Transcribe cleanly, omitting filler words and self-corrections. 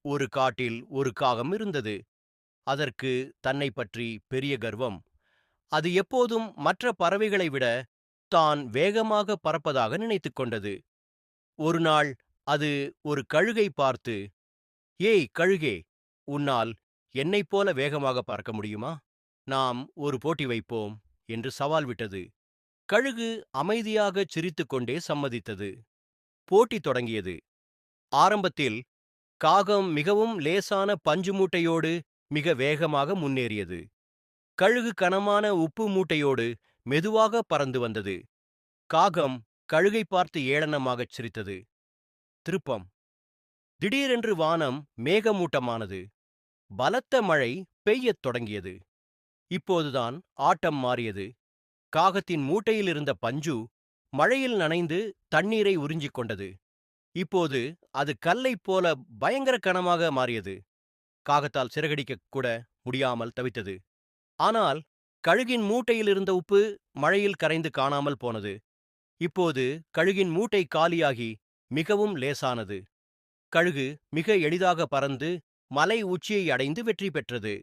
ஒரு காட்டில் ஒரு காகம் இருந்தது. அதற்கு தன்னை பற்றி பெரிய கர்வம். அது எப்போதும் மற்ற பறவைகளை விட தான் வேகமாக பறப்பதாக நினைத்துக் கொண்டது. ஒரு நாள் அது ஒரு கழுகை பார்த்து, "ஏய் கழுகே, உன்னால் என்னைப் போல வேகமாக பறக்க முடியுமா? நாம் ஒரு போட்டி வைப்போம்" என்று சவால் விட்டது. கழுகு அமைதியாகச் சிரித்துக்கொண்டே சம்மதித்தது. போட்டி தொடங்கியது. ஆரம்பத்தில் காகம் மிகவும் லேசான பஞ்சு மூட்டையோடு மிக வேகமாக முன்னேறியது. கழுகு கனமான உப்பு மூட்டையோடு மெதுவாக பறந்து வந்தது. காகம் கழுகை பார்த்து ஏளனமாகச் சிரித்தது. திருப்பம். திடீரென்று வானம் மேகமூட்டமானது. பலத்த மழை பெய்யத் தொடங்கியது. இப்போதுதான் ஆட்டம் மாறியது. காகத்தின் மூட்டையில் இருந்த பஞ்சு மழையில் நனைந்து தண்ணீரை உறிஞ்சிக் கொண்டது. இப்போது அது கல்லைப் போல பயங்கர கனமாக மாறியது. காகத்தால் சிறகடிக்கக் கூட முடியாமல் தவித்தது. ஆனால் கழுகின் மூட்டையில் இருந்த உப்பு மழையில் கரைந்து காணாமல் போனது. இப்போது கழுகின் மூட்டை காலியாகி மிகவும் லேசானது. கழுகு மிக எளிதாக பறந்து மலை உச்சியை அடைந்து வெற்றி பெற்றது.